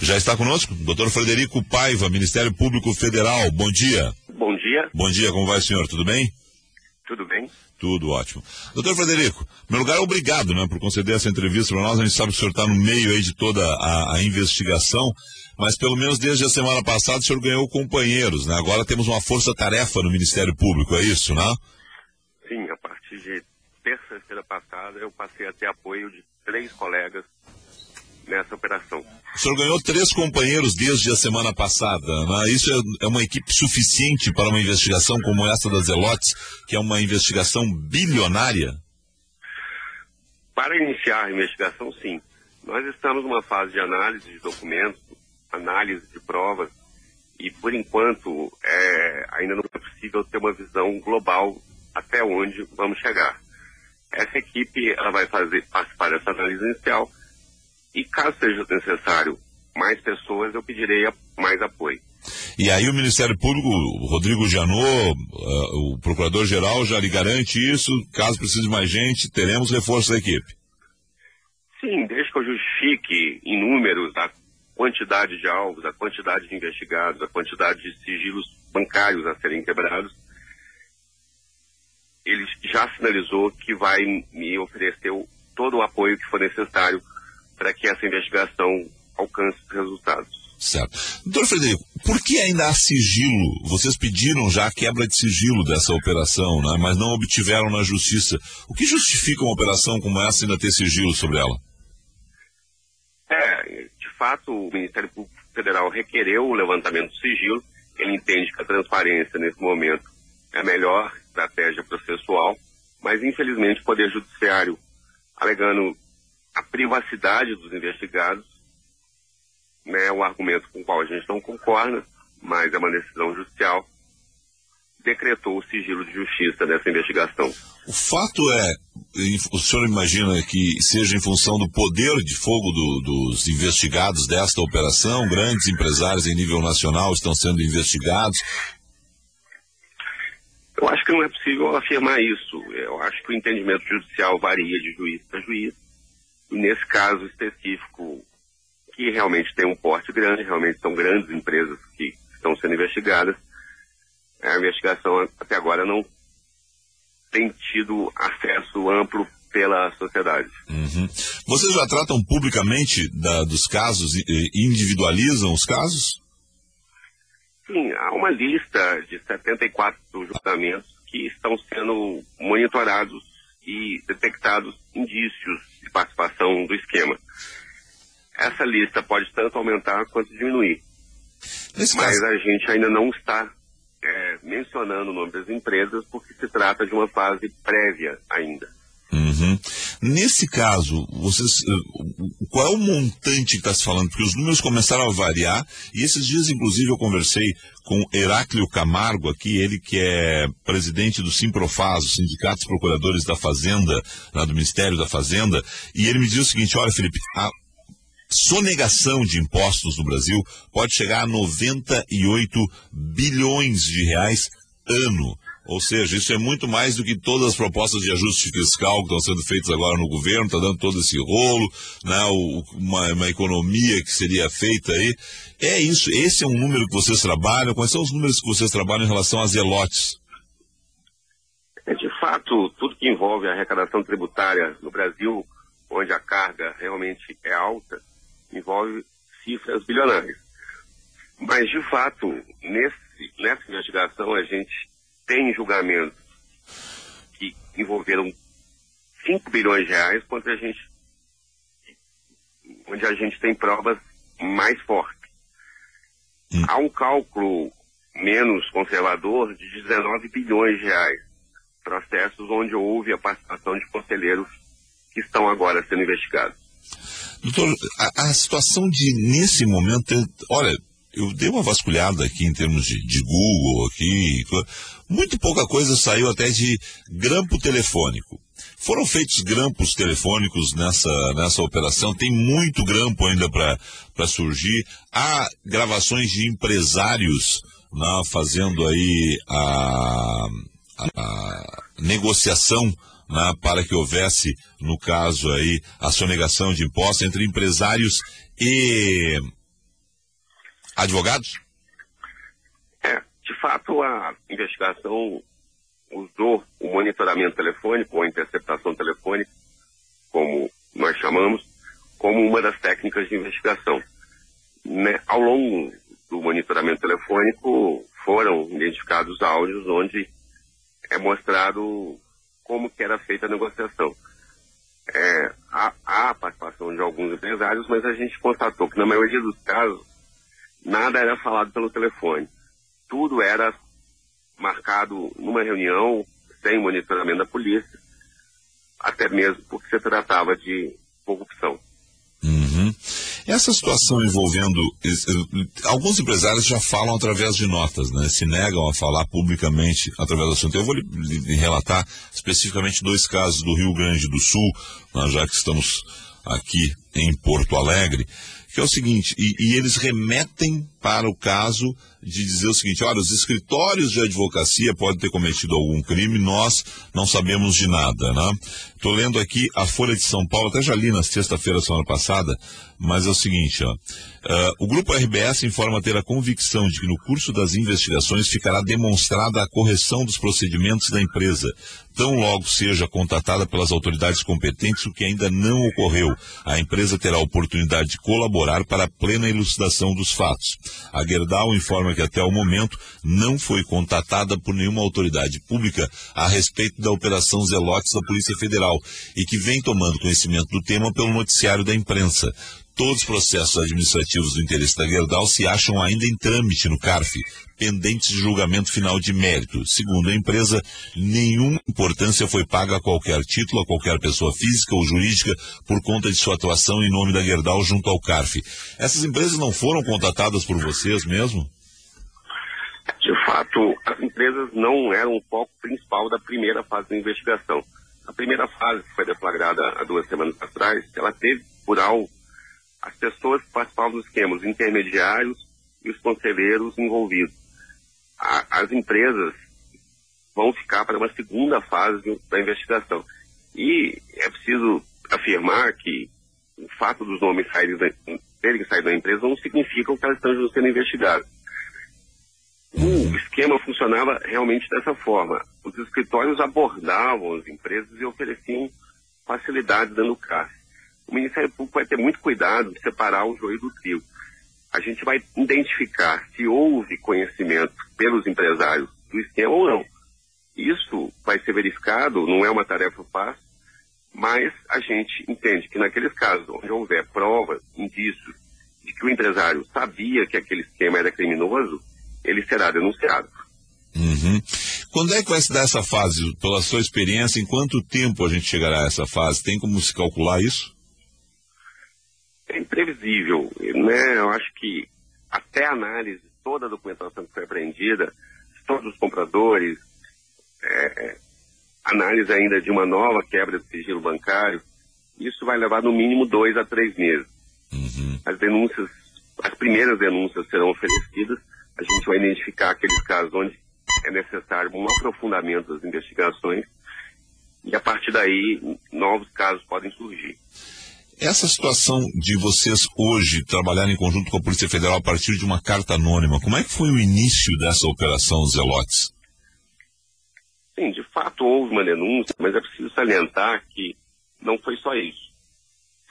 Já está conosco? Doutor Frederico Paiva, Ministério Público Federal. Bom dia. Bom dia. Bom dia, como vai, senhor? Tudo bem? Tudo bem. Tudo ótimo. Doutor Frederico, em meu lugar, obrigado, por conceder essa entrevista para nós. A gente sabe que o senhor está no meio aí de toda a investigação, mas pelo menos desde a semana passada o senhor ganhou companheiros, né? Agora temos uma força-tarefa no Ministério Público, é isso, né? Sim, a partir de terça-feira passada eu passei a ter apoio de 3 colegas nessa operação. O senhor ganhou 3 companheiros desde a semana passada, né? Isso é uma equipe suficiente para uma investigação como essa das Zelotes, que é uma investigação bilionária? Para iniciar a investigação, sim. Nós estamos numa fase de análise de documentos, análise de provas, e por enquanto ainda não é possível ter uma visão global até onde vamos chegar. Essa equipe ela vai participar dessa análise inicial, e caso seja necessário mais pessoas, eu pedirei mais apoio. E aí o Ministério Público, o Rodrigo Janot, o Procurador-Geral já lhe garante isso, caso precise de mais gente, teremos reforço da equipe? Sim, desde que eu justifique em números a quantidade de alvos, a quantidade de investigados, a quantidade de sigilos bancários a serem quebrados, ele já sinalizou que vai me oferecer todo o apoio que for necessário para que essa investigação alcance os resultados. Certo. Doutor Frederico, por que ainda há sigilo? Vocês pediram já a quebra de sigilo dessa operação, né? Mas não obtiveram na justiça. O que justifica uma operação como essa ainda ter sigilo sobre ela? De fato, o Ministério Público Federal requereu o levantamento do sigilo. Ele entende que a transparência, nesse momento, é a melhor estratégia processual, mas, infelizmente, o Poder Judiciário, alegando a privacidade dos investigados, o argumento com o qual a gente não concorda, mas é uma decisão judicial, decretou o sigilo de justiça dessa investigação. O fato o senhor imagina que seja em função do poder de fogo dos investigados desta operação? Grandes empresários em nível nacional estão sendo investigados? Eu acho que não é possível afirmar isso. Eu acho que o entendimento judicial varia de juiz para juiz. E nesse caso específico, que realmente tem um porte grande, realmente são grandes empresas que estão sendo investigadas, a investigação até agora não tem tido acesso amplo pela sociedade. Uhum. Vocês já tratam publicamente dos casos, individualizam os casos? Sim, há uma lista de 74 julgamentos que estão sendo monitorados e detectados indícios de participação do esquema. Essa lista pode tanto aumentar quanto diminuir. Mas a gente ainda não está mencionando o nome das empresas porque se trata de uma fase prévia ainda. Uhum. Nesse caso, qual é o montante que está se falando? Porque os números começaram a variar e esses dias, inclusive, eu conversei com Heráclio Camargo aqui, ele que é presidente do Simprofaz, o Sindicato dos Procuradores da Fazenda, lá do Ministério da Fazenda, e ele me disse o seguinte: olha, Felipe, a sonegação de impostos no Brasil pode chegar a 98 bilhões de reais ano. Ou seja, isso é muito mais do que todas as propostas de ajuste fiscal que estão sendo feitas agora no governo, está dando todo esse rolo, uma economia que seria feita aí. É isso, esse é um número que vocês trabalham. Quais são os números que vocês trabalham em relação às Zelotes? De fato, tudo que envolve a arrecadação tributária no Brasil, onde a carga realmente é alta, envolve cifras bilionárias. Mas, de fato, nessa investigação, a gente tem julgamentos que envolveram 5 bilhões de reais, onde a gente tem provas mais fortes. Há um cálculo menos conservador de 19 bilhões de reais. Processos onde houve a participação de conselheiros que estão agora sendo investigados. Doutor, a situação nesse momento, olha, eu dei uma vasculhada aqui em termos de Google, aqui, muito pouca coisa saiu até de grampo telefônico. Foram feitos grampos telefônicos nessa operação, tem muito grampo ainda para surgir. Há gravações de empresários fazendo aí a negociação para que houvesse, no caso aí, a sonegação de impostos entre empresários e Advogados? De fato, a investigação usou o monitoramento telefônico ou interceptação telefônica, como nós chamamos, como uma das técnicas de investigação. Ao longo do monitoramento telefônico foram identificados áudios onde é mostrado como que era feita a negociação. Há a participação de alguns empresários, mas a gente constatou que na maioria dos casos nada era falado pelo telefone. Tudo era marcado numa reunião, sem monitoramento da polícia, até mesmo porque se tratava de corrupção. Uhum. Essa situação envolvendo... Alguns empresários já falam através de notas, né? Se negam a falar publicamente através do assunto. Eu vou lhe relatar especificamente 2 casos do Rio Grande do Sul, já que estamos aqui em Porto Alegre, que é o seguinte, e eles remetem para o caso de dizer o seguinte: olha, os escritórios de advocacia podem ter cometido algum crime, nós não sabemos de nada, né? Estou lendo aqui a Folha de São Paulo, até já li na sexta-feira da semana passada, mas é o seguinte, o Grupo RBS informa ter a convicção de que no curso das investigações ficará demonstrada a correção dos procedimentos da empresa, tão logo seja contatada pelas autoridades competentes, o que ainda não ocorreu. A empresa terá a oportunidade de colaborar para a plena elucidação dos fatos. A Gerdau informa que até o momento não foi contatada por nenhuma autoridade pública a respeito da Operação Zelotes da Polícia Federal e que vem tomando conhecimento do tema pelo noticiário da imprensa. Todos os processos administrativos do interesse da Gerdau se acham ainda em trâmite no CARF, pendentes de julgamento final de mérito. Segundo a empresa, nenhuma importância foi paga a qualquer título, a qualquer pessoa física ou jurídica, por conta de sua atuação em nome da Gerdau junto ao CARF. Essas empresas não foram contatadas por vocês mesmo? De fato, as empresas não eram o foco principal da primeira fase da investigação. A primeira fase, que foi deflagrada há 2 semanas atrás, ela teve por alvo as pessoas que participavam dos esquemas, os intermediários e os conselheiros envolvidos. As empresas vão ficar para uma segunda fase da investigação. E é preciso afirmar que o fato dos nomes terem saído da empresa não significa que elas estão sendo investigadas. O esquema funcionava realmente dessa forma. Os escritórios abordavam as empresas e ofereciam facilidades dando CARF. O Ministério Público vai ter muito cuidado de separar o joio do trigo. A gente vai identificar se houve conhecimento pelos empresários do esquema ou não. Isso vai ser verificado, não é uma tarefa fácil, mas a gente entende que naqueles casos onde houver provas, indícios de que o empresário sabia que aquele esquema era criminoso, ele será denunciado. Uhum. Quando é que vai se dar essa fase? Pela sua experiência, em quanto tempo a gente chegará a essa fase? Tem como se calcular isso? É imprevisível, né? Eu acho que até a análise, toda a documentação que foi apreendida, todos os compradores, análise ainda de uma nova quebra de sigilo bancário, isso vai levar no mínimo 2 a 3 meses. Uhum. As primeiras denúncias serão oferecidas, a gente vai identificar aqueles casos onde é necessário um aprofundamento das investigações e a partir daí novos casos podem surgir. Essa situação de vocês hoje trabalharem em conjunto com a Polícia Federal a partir de uma carta anônima, como é que foi o início dessa operação Zelotes? Sim, de fato houve uma denúncia, mas é preciso salientar que não foi só isso.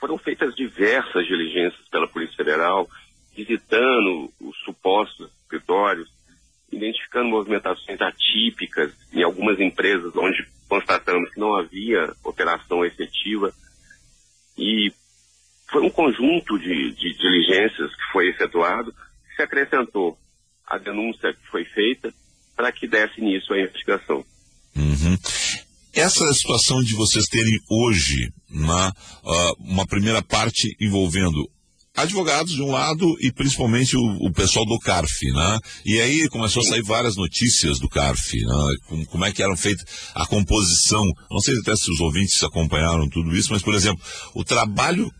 Foram feitas diversas diligências pela Polícia Federal, visitando os supostos escritórios, identificando movimentações atípicas em algumas empresas onde constatamos que não havia operação efetiva. E foi um conjunto de diligências que foi efetuado, que se acrescentou a denúncia que foi feita para que desse início à investigação. Uhum. Essa situação de vocês terem hoje uma primeira parte envolvendo advogados de um lado e principalmente o pessoal do CARF, né? E aí começou a sair várias notícias do CARF, né? Como é que eram feitas a composição, não sei até se os ouvintes acompanharam tudo isso, mas, por exemplo, o trabalho,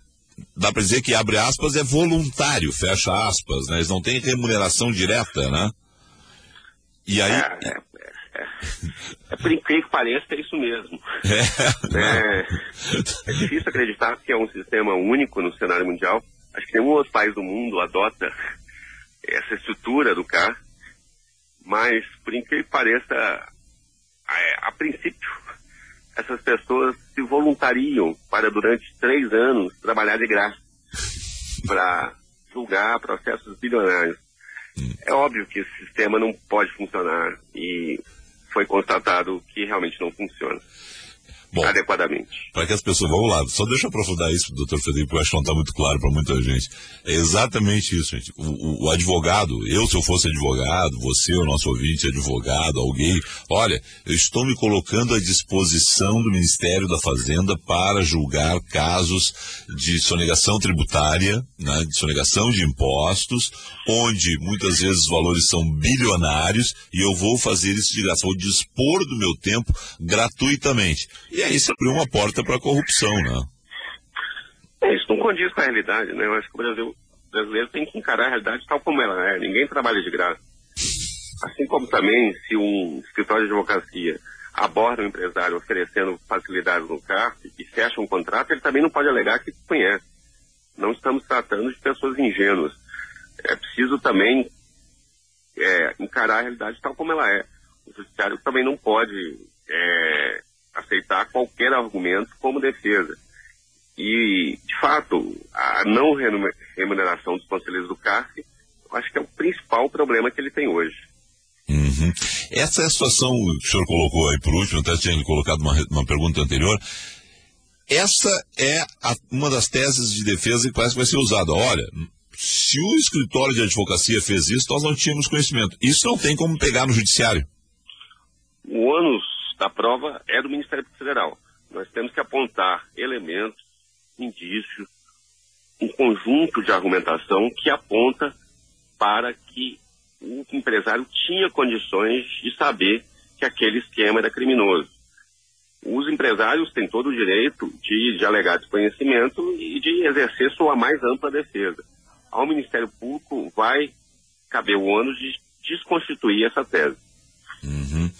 dá para dizer que, abre aspas, é voluntário, fecha aspas, né? Eles não têm remuneração direta, né? E aí... por incrível que pareça, é isso mesmo. É difícil acreditar que é um sistema único no cenário mundial. Acho que nenhum outro país do mundo adota essa estrutura do CAR, mas, por incrível que pareça, a princípio, essas pessoas se voluntariam para, durante 3 anos, trabalhar de graça para julgar processos bilionários. É óbvio que esse sistema não pode funcionar e foi constatado que realmente não funciona. Bom, adequadamente. Para que as pessoas, vamos lá, só deixa eu aprofundar isso, doutor Frederico, porque eu acho que não está muito claro para muita gente. É exatamente isso, gente. O advogado, se eu fosse advogado, você, o nosso ouvinte, advogado, alguém, olha, eu estou me colocando à disposição do Ministério da Fazenda para julgar casos de sonegação tributária, né, de sonegação de impostos, onde muitas vezes os valores são bilionários, e eu vou fazer isso de graça, vou dispor do meu tempo gratuitamente. E aí se abriu uma porta para a corrupção, né? Isso não condiz com a realidade, né? Eu acho que o brasileiro tem que encarar a realidade tal como ela é. Ninguém trabalha de graça. Assim como também, se um escritório de advocacia aborda um empresário oferecendo facilidades no CARF e fecha um contrato, ele também não pode alegar que conhece. Não estamos tratando de pessoas ingênuas. É preciso também encarar a realidade tal como ela é. O judiciário também não pode aceitar qualquer argumento como defesa. E, de fato, a não remuneração dos conselheiros do CARF, eu acho que é o principal problema que ele tem hoje. Uhum. Essa é a situação que o senhor colocou aí por último, até tinha colocado uma pergunta anterior. Essa é uma das teses de defesa que parece que vai ser usada. Olha, se o escritório de advocacia fez isso, nós não tínhamos conhecimento. Isso não tem como pegar no judiciário. O ônus da prova é do Ministério Federal. Nós temos que apontar elementos, indícios, um conjunto de argumentação que aponta para que o empresário tinha condições de saber que aquele esquema era criminoso. Os empresários têm todo o direito de alegar desconhecimento e de exercer sua mais ampla defesa. Ao Ministério Público vai caber o ônus de desconstituir essa tese. Uhum.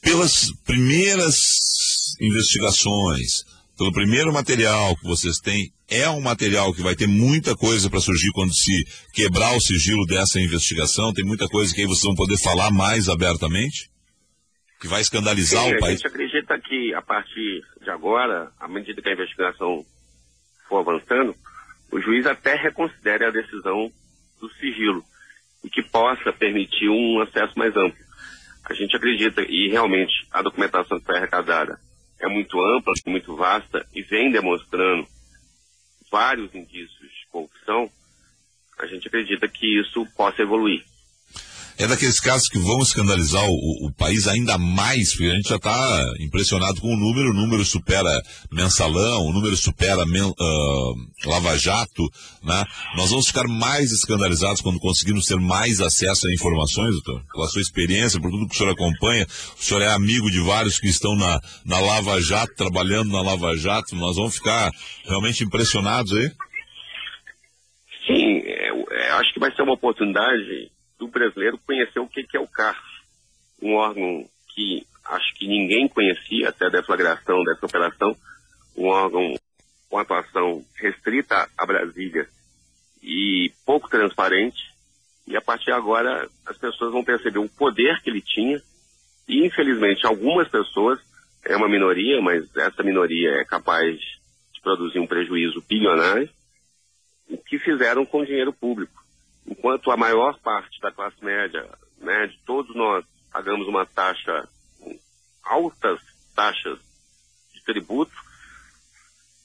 Pelas primeiras investigações, pelo primeiro material que vocês têm, é um material que vai ter muita coisa para surgir quando se quebrar o sigilo dessa investigação? Tem muita coisa que aí vocês vão poder falar mais abertamente? Que vai escandalizar o país? A gente acredita que, a partir de agora, à medida que a investigação for avançando, o juiz até reconsidere a decisão do sigilo e que possa permitir um acesso mais amplo. A gente acredita, e realmente a documentação que foi arrecadada é muito ampla, muito vasta, e vem demonstrando vários indícios de corrupção, a gente acredita que isso possa evoluir. É daqueles casos que vão escandalizar o país ainda mais, porque a gente já está impressionado com o número supera Mensalão, o número supera Lava Jato, né? Nós vamos ficar mais escandalizados quando conseguirmos ter mais acesso a informações, doutor? Pela sua experiência, por tudo que o senhor acompanha, o senhor é amigo de vários que estão na Lava Jato, trabalhando na Lava Jato, nós vamos ficar realmente impressionados aí? Sim, acho que vai ser uma oportunidade do brasileiro conhecer o que é o CARF, um órgão que acho que ninguém conhecia até a deflagração dessa operação, um órgão com atuação restrita a Brasília e pouco transparente, e a partir de agora as pessoas vão perceber o poder que ele tinha, e infelizmente algumas pessoas, é uma minoria, mas essa minoria é capaz de produzir um prejuízo bilionário, o que fizeram com o dinheiro público. Enquanto a maior parte da classe média, né, de todos nós, pagamos uma taxa, altas taxas de tributo,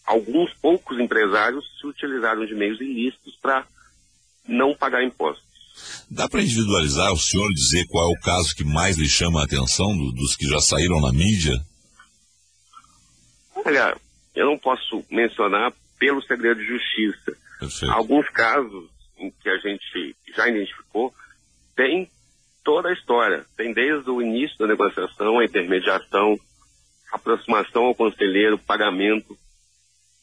alguns poucos empresários se utilizaram de meios ilícitos para não pagar impostos. Dá para individualizar, o senhor dizer qual é o caso que mais lhe chama a atenção dos que já saíram na mídia? Olha, eu não posso mencionar pelo segredo de justiça. Perfeito. Alguns casos em que a gente já identificou, tem toda a história. Tem desde o início da negociação, a intermediação, aproximação ao conselheiro, pagamento,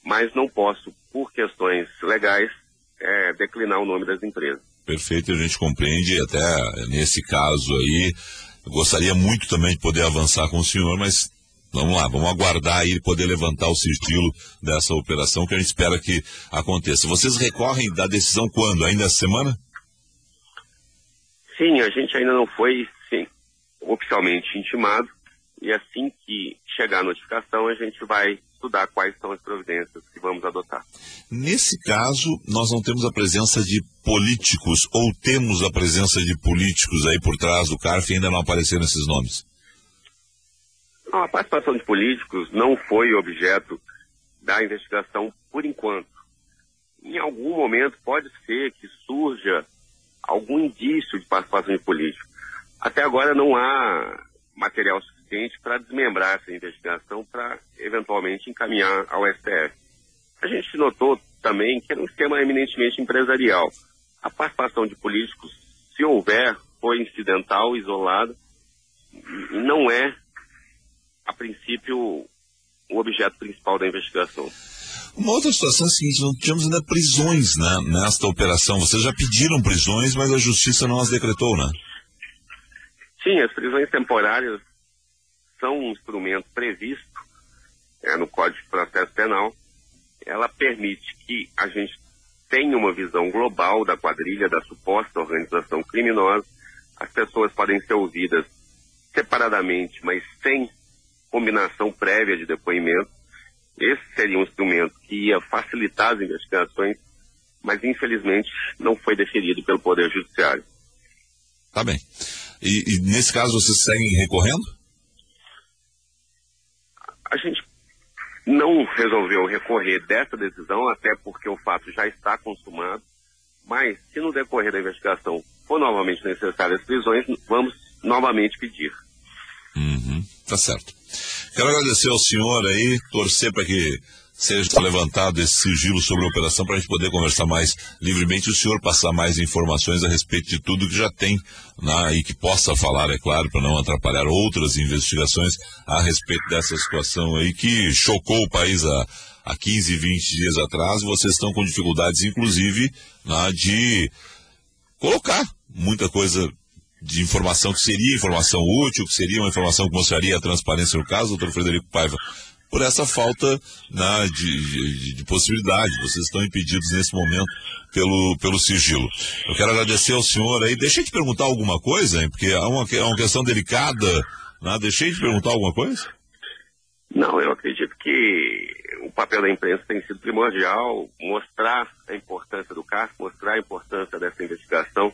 mas não posso, por questões legais, declinar o nome das empresas. Perfeito, a gente compreende, até nesse caso aí, eu gostaria muito também de poder avançar com o senhor, mas vamos lá, vamos aguardar aí poder levantar o sigilo dessa operação que a gente espera que aconteça. Vocês recorrem da decisão quando? Ainda essa semana? Sim, a gente ainda não foi, sim, oficialmente intimado, e assim que chegar a notificação, a gente vai estudar quais são as providências que vamos adotar. Nesse caso, nós não temos a presença de políticos, ou temos a presença de políticos aí por trás do CARF e ainda não apareceram esses nomes? Não, a participação de políticos não foi objeto da investigação por enquanto. Em algum momento pode ser que surja algum indício de participação de políticos. Até agora não há material suficiente para desmembrar essa investigação para eventualmente encaminhar ao STF. A gente notou também que era um esquema eminentemente empresarial. A participação de políticos, se houver, foi incidental, isolada, e não é, a princípio, o objeto principal da investigação. Uma outra situação é a seguinte: não tínhamos ainda prisões, né, nesta operação. Vocês já pediram prisões, mas a justiça não as decretou, né? Sim, as prisões temporárias são um instrumento previsto no Código de Processo Penal. Ela permite que a gente tenha uma visão global da quadrilha, da suposta organização criminosa. As pessoas podem ser ouvidas separadamente, mas sem combinação prévia de depoimento. Esse seria um instrumento que ia facilitar as investigações, mas infelizmente não foi deferido pelo Poder Judiciário. Tá bem. E nesse caso vocês seguem recorrendo? A gente não resolveu recorrer dessa decisão, até porque o fato já está consumado, mas se no decorrer da investigação for novamente necessárias prisões, vamos novamente pedir. Tá certo. Quero agradecer ao senhor aí, torcer para que seja levantado esse sigilo sobre a operação para a gente poder conversar mais livremente e o senhor passar mais informações a respeito de tudo que já tem, né, e que possa falar, é claro, para não atrapalhar outras investigações a respeito dessa situação aí que chocou o país há 15, 20 dias atrás. Vocês estão com dificuldades, inclusive, né, de colocar muita coisa de informação que seria informação útil, que seria uma informação que mostraria a transparência no caso, doutor Frederico Paiva. Por essa falta, né, de possibilidade, vocês estão impedidos nesse momento pelo sigilo. Eu quero agradecer ao senhor aí. Deixei de perguntar alguma coisa, hein, porque é uma questão delicada, né? Deixei de perguntar alguma coisa? Não, eu acredito que o papel da imprensa tem sido primordial, mostrar a importância do caso, mostrar a importância dessa investigação.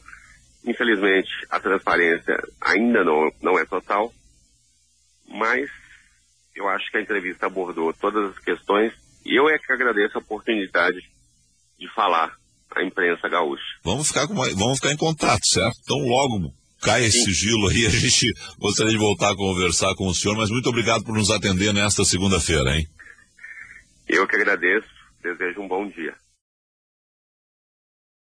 Infelizmente, a transparência ainda não é total, mas eu acho que a entrevista abordou todas as questões e eu é que agradeço a oportunidade de falar à imprensa gaúcha. Vamos ficar em contato, certo? Então logo cai esse sigilo aí, a gente gostaria de voltar a conversar com o senhor, mas muito obrigado por nos atender nesta segunda-feira, hein? Eu que agradeço, desejo um bom dia.